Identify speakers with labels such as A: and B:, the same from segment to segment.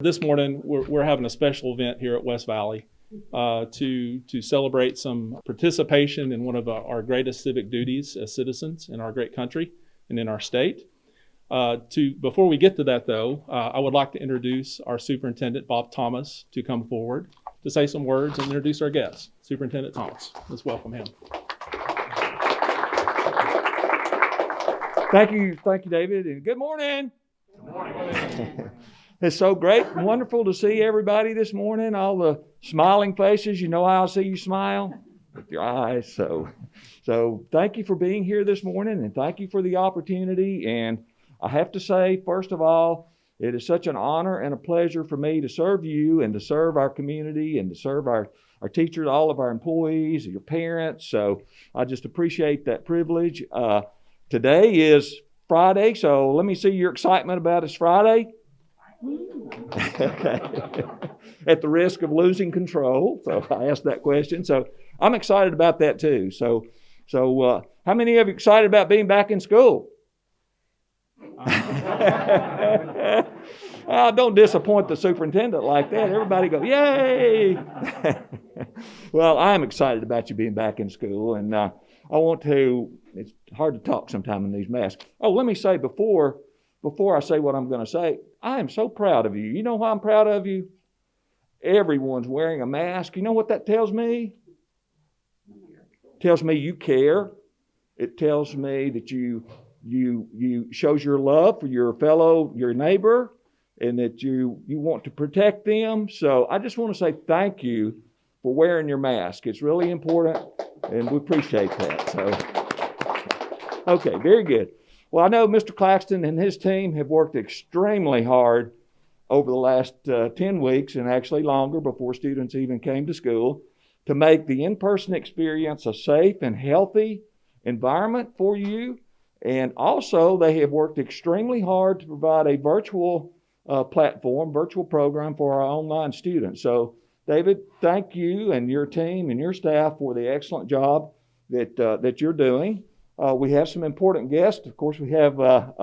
A: This morning, we're having a special event here at West Valley to celebrate some participation in one of our greatest civic duties as citizens in our great country and in our state. Before we get to that, though, I would like to introduce our Superintendent, Bob Thomas, to come forward to say some words and introduce our guest. Superintendent Thomas, let's welcome him.
B: Thank you, David, and good morning.
A: Good morning.
B: It's so great and wonderful to see everybody this morning, all the smiling faces. You know how I see you smile? With your eyes. So thank you for being here this morning, and thank you for the opportunity. And I have to say, first of all, it is such an honor and a pleasure for me to serve you and to serve our community and to serve our teachers, all of our employees, your parents. So I just appreciate that privilege. Today is Friday, so let me see your excitement about it's Friday. Okay. At the risk of losing control, so I asked that question. So I'm excited about that too. So how many of you excited about being back in school? Don't disappoint the superintendent like that. Everybody go, yay! Well, I'm excited about you being back in school, and I want to. It's hard to talk sometime in these masks. Oh, let me say before I say what I'm going to say, I am so proud of you. You know why I'm proud of you? Everyone's wearing a mask. You know what that tells me? It tells me you care. It tells me that you shows your love for your neighbor, and that you want to protect them. So I just want to say thank you for wearing your mask. It's really important, and we appreciate that. So, okay, very good. Well, I know Mr. Claxton and his team have worked extremely hard over the last 10 weeks, and actually longer before students even came to school, to make the in-person experience a safe and healthy environment for you. And also, they have worked extremely hard to provide a virtual virtual program for our online students. So, David, thank you and your team and your staff for the excellent job that you're doing. We have some important guests. Of course, we have all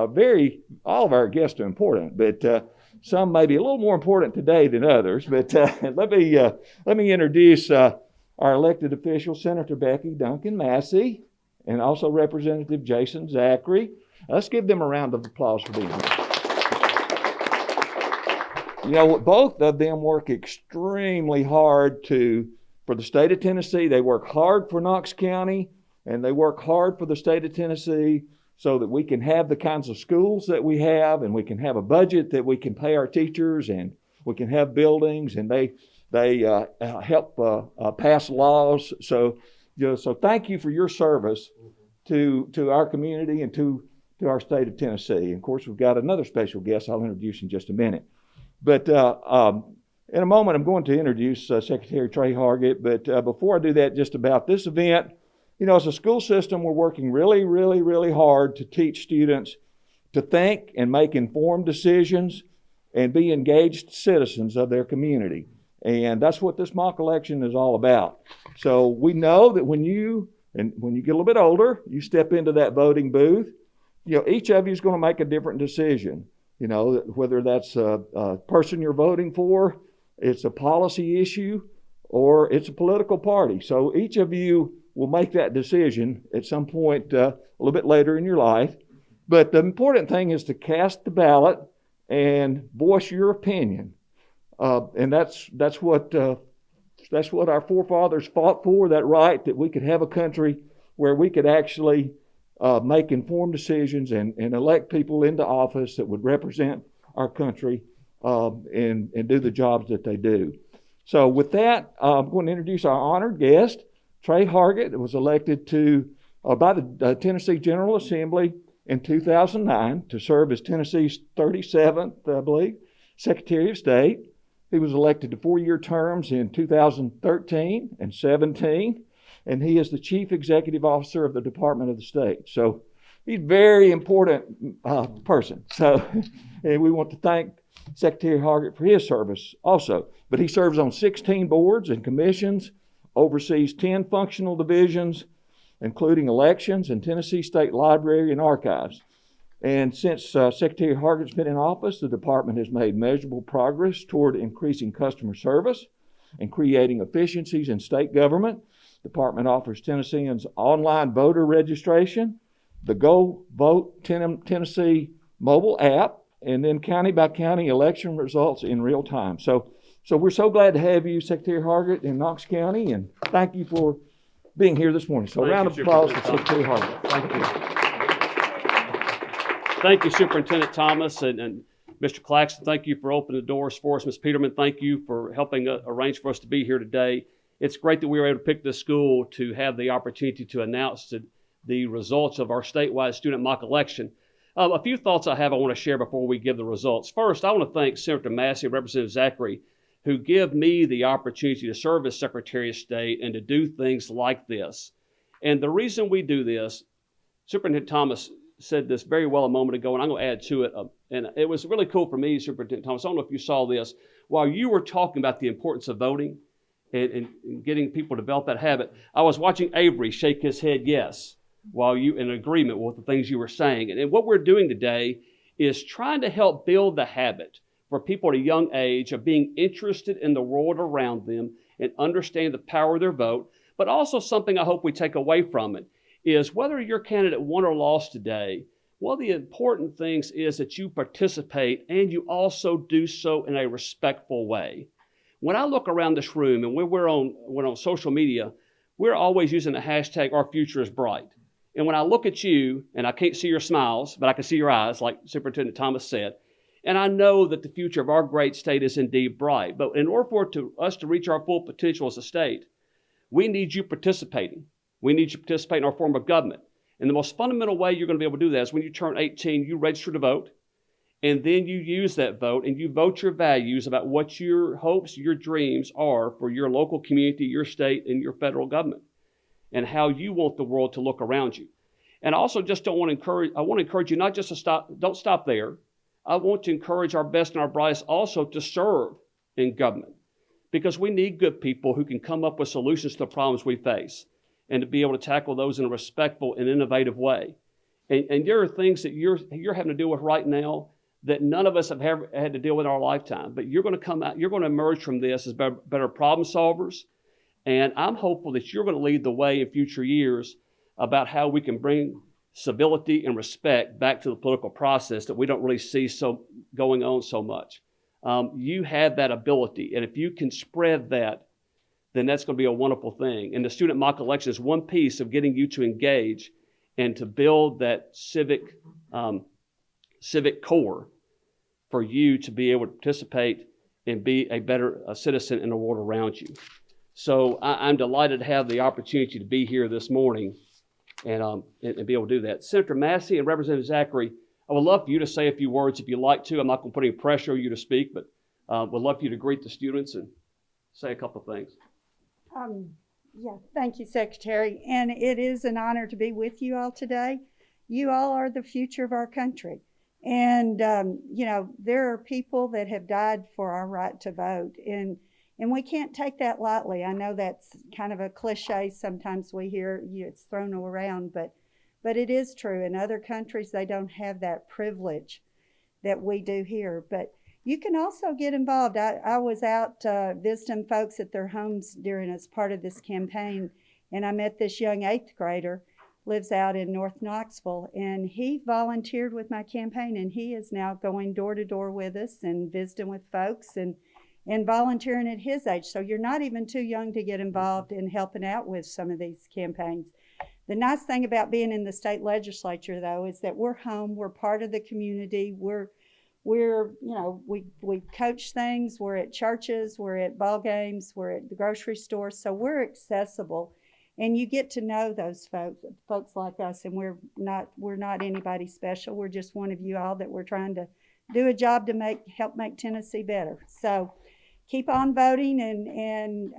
B: of our guests are important, but some may be a little more important today than others. But let me introduce our elected official, Senator Becky Duncan Massey, and also Representative Jason Zachary. Let's give them a round of applause for being here. You know, both of them work extremely hard for the state of Tennessee. They work hard for Knox County, and they work hard for the state of Tennessee so that we can have the kinds of schools that we have, and we can have a budget that we can pay our teachers, and we can have buildings, and they help pass laws. So thank you for your service to our community and to our state of Tennessee. And of course, we've got another special guest I'll introduce in just a minute. But in a moment, I'm going to introduce Secretary Trey Hargett. But before I do that, just about this event, you know, as a school system, we're working really, really, really hard to teach students to think and make informed decisions and be engaged citizens of their community. And that's what this mock election is all about. So we know that when you get a little bit older, you step into that voting booth, you know, each of you is going to make a different decision. You know, whether that's a person you're voting for, it's a policy issue, or it's a political party. So each of you will make that decision at some point a little bit later in your life. But the important thing is to cast the ballot and voice your opinion. And that's what our forefathers fought for, that right that we could have a country where we could actually make informed decisions and elect people into office that would represent our country and do the jobs that they do. So with that, I'm going to introduce our honored guest, Trey Hargett, that was elected by the Tennessee General Assembly in 2009 to serve as Tennessee's 37th, I believe, Secretary of State. He was elected to 4-year terms in 2013 and 17, and he is the Chief Executive Officer of the Department of the State. So he's a very important person. So and we want to thank Secretary Hargett for his service also. But he serves on 16 boards and commissions, oversees 10 functional divisions, including elections and Tennessee State Library and Archives. And since Secretary Hargett's been in office, the department has made measurable progress toward increasing customer service and creating efficiencies in state government. The department offers Tennesseans online voter registration, the Go Vote Tennessee mobile app, and then county by county election results in real time. So we're so glad to have you, Secretary Hargett, in Knox County, and thank you for being here this morning. So a round of applause for Secretary Hargett.
C: Thank you. Thank you, Superintendent Thomas and Mr. Claxton. Thank you for opening the doors for us. Ms. Peterman, thank you for helping arrange for us to be here today. It's great that we were able to pick this school to have the opportunity to announce the results of our statewide student mock election. A few thoughts I want to share before we give the results. First, I want to thank Senator Massey and Representative Zachary, who give me the opportunity to serve as Secretary of State and to do things like this. And the reason we do this, Superintendent Thomas said this very well a moment ago, and I'm going to add to it. And it was really cool for me, Superintendent Thomas. I don't know if you saw this. While you were talking about the importance of voting and getting people to develop that habit, I was watching Avery shake his head yes, while you in agreement with the things you were saying. And what we're doing today is trying to help build the habit for people at a young age of being interested in the world around them and understand the power of their vote. But also something I hope we take away from it is whether your candidate won or lost today, one of the important things is that you participate and you also do so in a respectful way. When I look around this room and we're on social media, we're always using the hashtag our future is bright. And when I look at you, and I can't see your smiles, but I can see your eyes, like Superintendent Thomas said, and I know that the future of our great state is indeed bright. But in order for us to reach our full potential as a state, we need you participating. We need you to participate in our form of government. And the most fundamental way you're going to be able to do that is when you turn 18, you register to vote, and then you use that vote and you vote your values about what your hopes, your dreams are for your local community, your state, and your federal government, and how you want the world to look around you. And I also just I want to encourage you not just to don't stop there. I want to encourage our best and our brightest also to serve in government, because we need good people who can come up with solutions to the problems we face and to be able to tackle those in a respectful and innovative way. And there are things that you're having to deal with right now that none of us have ever had to deal with in our lifetime. But you're going to come out, you're going to emerge from this as better problem solvers. And I'm hopeful that you're going to lead the way in future years about how we can bring civility and respect back to the political process that we don't really see going on so much. You have that ability, and if you can spread that, then that's going to be a wonderful thing. And the student mock election is one piece of getting you to engage and to build that civic core for you to be able to participate and be a better citizen in the world around you. So I'm delighted to have the opportunity to be here this morning and be able to do that. Senator Massey and Representative Zachary, I would love for you to say a few words if you'd like to. I'm not going to put any pressure on you to speak, but would love for you to greet the students and say a couple of things.
D: Yeah, thank you, Secretary. And it is an honor to be with you all today. You all are the future of our country. And, there are people that have died for our right to vote. And we can't take that lightly. I know that's kind of a cliche. Sometimes we hear it's thrown around, but it is true. In other countries, they don't have that privilege that we do here. But you can also get involved. I was out visiting folks at their homes as part of this campaign, and I met this young 8th grader, lives out in North Knoxville, and he volunteered with my campaign, and he is now going door to door with us and visiting with folks and volunteering at his age. So you're not even too young to get involved in helping out with some of these campaigns. The nice thing about being in the state legislature, though, is that we're home, we're part of the community, we coach things, we're at churches, we're at ball games, we're at the grocery store, so we're accessible, and you get to know those folks like us, and we're not anybody special. We're just one of you all that we're trying to do a job to help make Tennessee better. So keep on voting and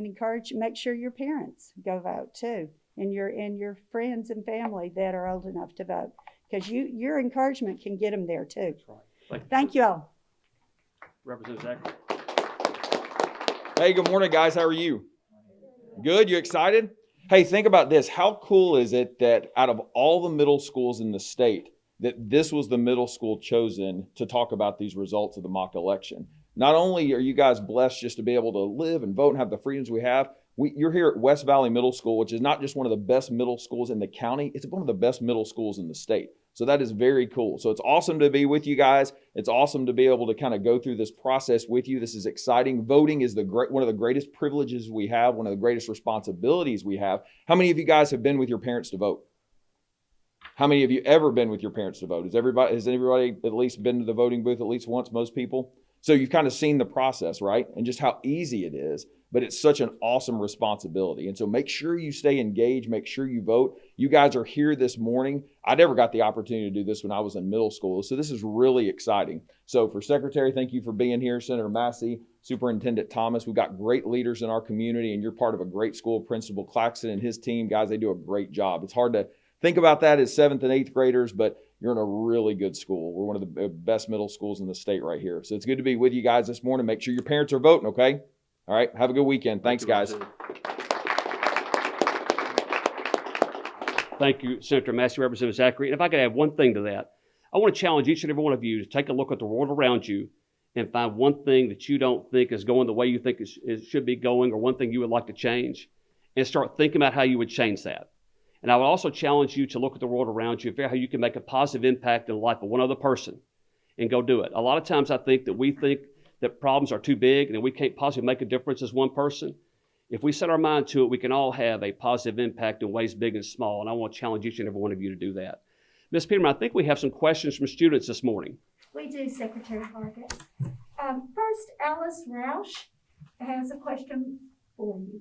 D: encourage, make sure your parents go vote too, and your friends and family that are old enough to vote, because your encouragement can get them there too.
C: That's right.
D: Thank you all.
C: Representative Zachary.
E: Hey, good morning, guys. How are you? Good? You excited? Hey, think about this. How cool is it that out of all the middle schools in the state, that this was the middle school chosen to talk about these results of the mock election. Not only are you guys blessed just to be able to live and vote and have the freedoms we have, you're here at West Valley Middle School, which is not just one of the best middle schools in the county, it's one of the best middle schools in the state. So that is very cool. So it's awesome to be with you guys. It's awesome to be able to kind of go through this process with you. This is exciting. Voting is one of the greatest privileges we have, one of the greatest responsibilities we have. How many of you guys have been with your parents to vote? How many of you ever been with your parents to vote? Has everybody at least been to the voting booth at least once, most people? So you've kind of seen the process, right? And just how easy it is, but it's such an awesome responsibility. And so make sure you stay engaged, make sure you vote. You guys are here this morning. I never got the opportunity to do this when I was in middle school, so this is really exciting. So for Secretary, thank you for being here. Senator Massey, Superintendent Thomas, we've got great leaders in our community, and you're part of a great school. Principal Claxton and his team, guys, they do a great job. It's hard to think about that as 7th and 8th graders, but you're in a really good school. We're one of the best middle schools in the state right here. So it's good to be with you guys this morning. Make sure your parents are voting, okay? All right, have a good weekend. Thanks, guys.
C: Thank you, Senator Massey, Representative Zachary. And if I could add one thing to that, I want to challenge each and every one of you to take a look at the world around you and find one thing that you don't think is going the way you think it should be going, or one thing you would like to change, and start thinking about how you would change that. And I would also challenge you to look at the world around you and figure out how you can make a positive impact in the life of one other person and go do it. A lot of times I think that we think that problems are too big and that we can't possibly make a difference as one person. If we set our mind to it, we can all have a positive impact in ways big and small. And I want to challenge each and every one of you to do that. Ms. Peterman, I think we have some questions from students this morning.
F: We do, Secretary Hargett. First, Alice Roush has a question for you.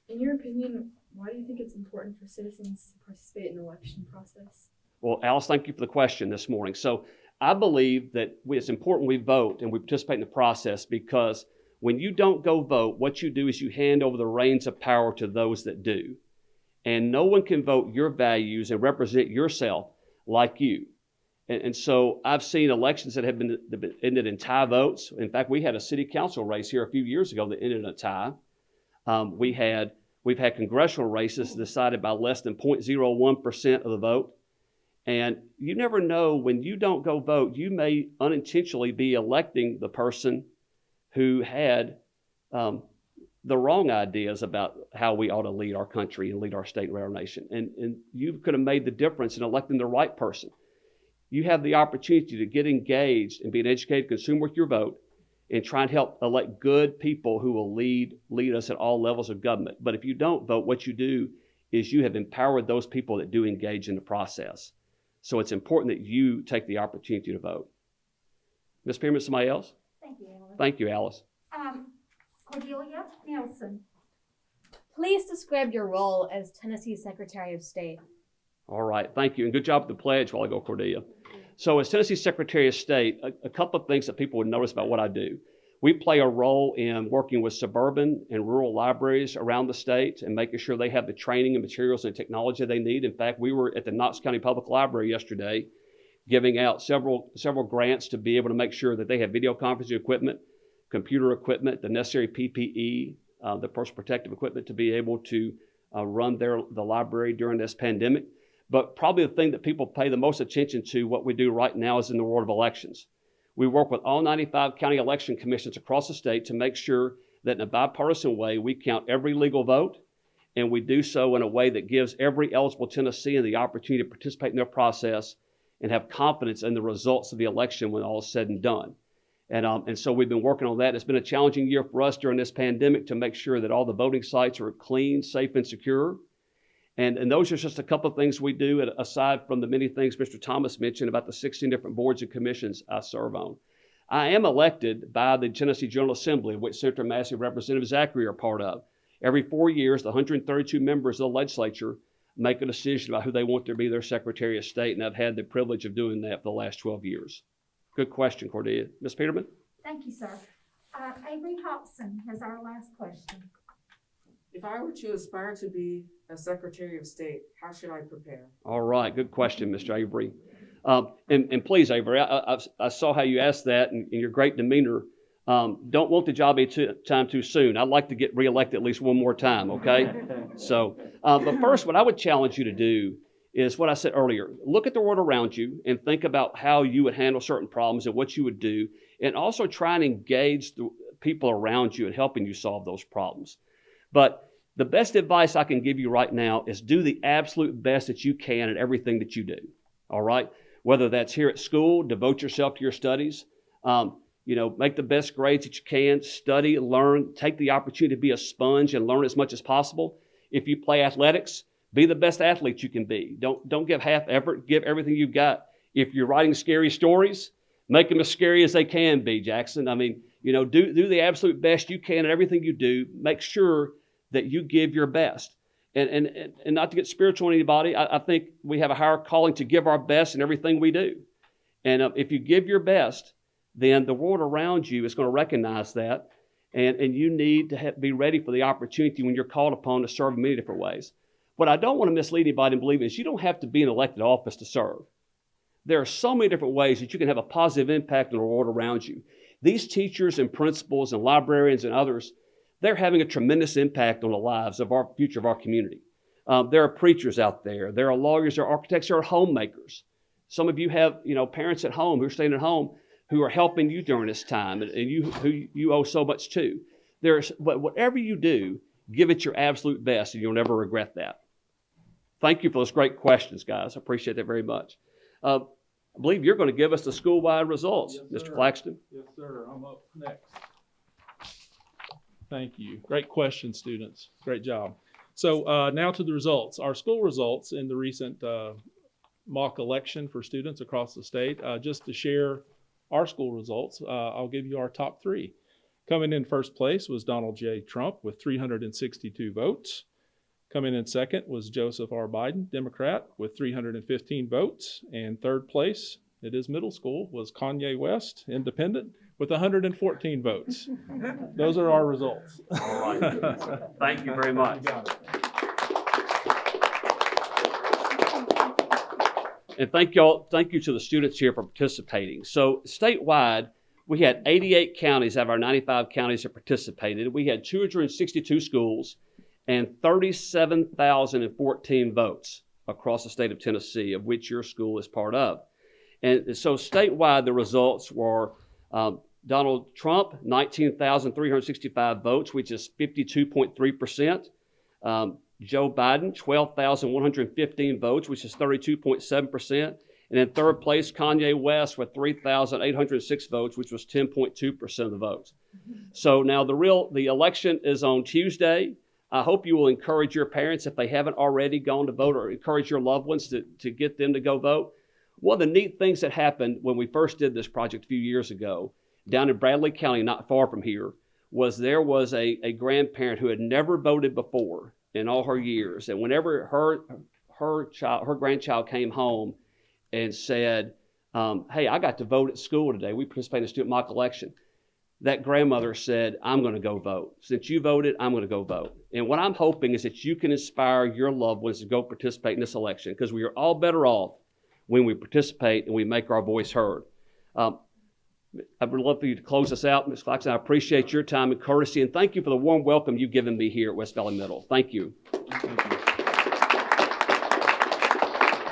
G: In your opinion, why do you think it's important for citizens to participate in the election process?
C: Well, Alice, thank you for the question this morning. So I believe that it's important we vote and we participate in the process, because when you don't go vote, what you do is you hand over the reins of power to those that do. And no one can vote your values and represent yourself like you. And so I've seen elections that have been ended in tie votes. In fact, we had a city council race here a few years ago that ended in a tie. We've had congressional races decided by less than 0.01% of the vote. And you never know, when you don't go vote, you may unintentionally be electing the person who had the wrong ideas about how we ought to lead our country and lead our state and our nation. And you could have made the difference in electing the right person. You have the opportunity to get engaged and be an educated consumer with your vote and try and help elect good people who will lead us at all levels of government. But if you don't vote, what you do is you have empowered those people that do engage in the process. So it's important that you take the opportunity to vote. Ms. Pearman, somebody else?
F: Thank you, Alice.
C: Thank you, Alice.
F: Cordelia Nelson.
G: Please describe your role as Tennessee Secretary of State.
C: All right, thank you. And good job with the pledge while ago, Cordelia. So as Tennessee Secretary of State, a couple of things that people would notice about what I do. We play a role in working with suburban and rural libraries around the state and making sure they have the training and materials and technology they need. In fact, we were at the Knox County Public Library yesterday giving out several grants to be able to make sure that they have video conferencing equipment, computer equipment, the necessary PPE, the personal protective equipment to be able to run the library during this pandemic. But probably the thing that people pay the most attention to, what we do right now, is in the world of elections. We work with all 95 county election commissions across the state to make sure that in a bipartisan way, we count every legal vote, and we do so in a way that gives every eligible Tennessean the opportunity to participate in their process and have confidence in the results of the election when all is said and done. And so we've been working on that. It's been a challenging year for us during this pandemic to make sure that all the voting sites are clean, safe, and secure. And those are just a couple of things we do, aside from the many things Mr. Thomas mentioned about the 16 different boards and commissions I serve on. I am elected by the Tennessee General Assembly, which Senator Massey and Representative Zachary are part of. Every 4 years, the 132 members of the legislature make a decision about who they want to be their Secretary of State, and I've had the privilege of doing that for the last 12 years. Good question, Cordelia. Ms. Peterman?
F: Thank you, sir. Avery Hobson has our last question.
H: If I were to aspire to be a Secretary of State, how should I prepare?
C: All right, good question, Mr. Avery. And please, Avery, I saw how you asked that and your great demeanor. Don't want the job anytime too soon. I'd like to get reelected at least one more time, okay? So, but first, what I would challenge you to do is what I said earlier. Look at the world around you and think about how you would handle certain problems and what you would do, and also try and engage the people around you in helping you solve those problems. But the best advice I can give you right now is do the absolute best that you can at everything that you do, all right? Whether that's here at school, devote yourself to your studies, make the best grades that you can, study, learn, take the opportunity to be a sponge and learn as much as possible. If you play athletics, be the best athlete you can be. Don't give half effort, give everything you've got. If you're writing scary stories, make them as scary as they can be, Jackson. I mean, do the absolute best you can at everything you do. Make sure that you give your best. And not to get spiritual on anybody, I think we have a higher calling to give our best in everything we do. And if you give your best, then the world around you is going to recognize that. And you need to be ready for the opportunity when you're called upon to serve in many different ways. What I don't want to mislead anybody in believing is you don't have to be in elected office to serve. There are so many different ways that you can have a positive impact on the world around you. These teachers and principals and librarians and others, they're having a tremendous impact on the lives of our future of our community. There are preachers out there. There are lawyers, there are architects, there are homemakers. Some of you have, parents at home who are staying at home who are helping you during this time, and you owe so much to. But whatever you do, give it your absolute best, and you'll never regret that. Thank you for those great questions, guys. I appreciate that very much. I believe you're going to give us the school-wide results,
A: Yes,
C: Mr.
A: sir.
C: Claxton.
A: Yes, sir. I'm up next. Thank you. Great question, students. Great job. So now to the results. Our school results in the recent mock election for students across the state. Just to share our school results, I'll give you our top three. Coming in first place was Donald J. Trump with 362 votes. Coming in second was Joseph R. Biden, Democrat, with 315 votes. And third place, it is middle school, was Kanye West, Independent, with 114 votes. Those are our results.
C: All right. Thank you very much.
A: You got it.
C: And thank you to the students here for participating. So statewide, we had 88 counties out of our 95 counties that participated. We had 262 schools and 37,014 votes across the state of Tennessee, of which your school is part of. And so statewide, the results were Donald Trump, 19,365 votes, which is 52.3%. Joe Biden, 12,115 votes, which is 32.7%. And in third place, Kanye West with 3,806 votes, which was 10.2% of the votes. So now the election is on Tuesday. I hope you will encourage your parents, if they haven't already gone to vote, or encourage your loved ones to get them to go vote. One of the neat things that happened when we first did this project a few years ago, down in Bradley County, not far from here, was there was a grandparent who had never voted before in all her years. And whenever her grandchild came home and said, hey, I got to vote at school today. We participated in a student mock election. That grandmother said, I'm going to go vote. Since you voted, I'm going to go vote. And what I'm hoping is that you can inspire your loved ones to go participate in this election, because we are all better off when we participate and we make our voice heard. I would love for you to close us out, Ms. Claxton. I appreciate your time and courtesy, and thank you for the warm welcome you've given me here at West Valley Middle. Thank you.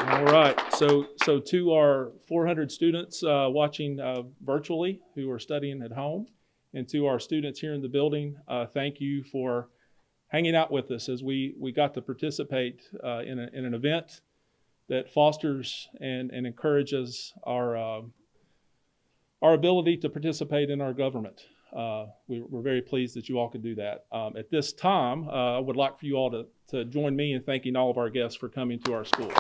A: All right, so to our 400 students watching virtually who are studying at home, and to our students here in the building, thank you for hanging out with us as we got to participate in an event that fosters and encourages our ability to participate in our government. We're very pleased that you all could do that. At this time, I would like for you all to join me in thanking all of our guests for coming to our school.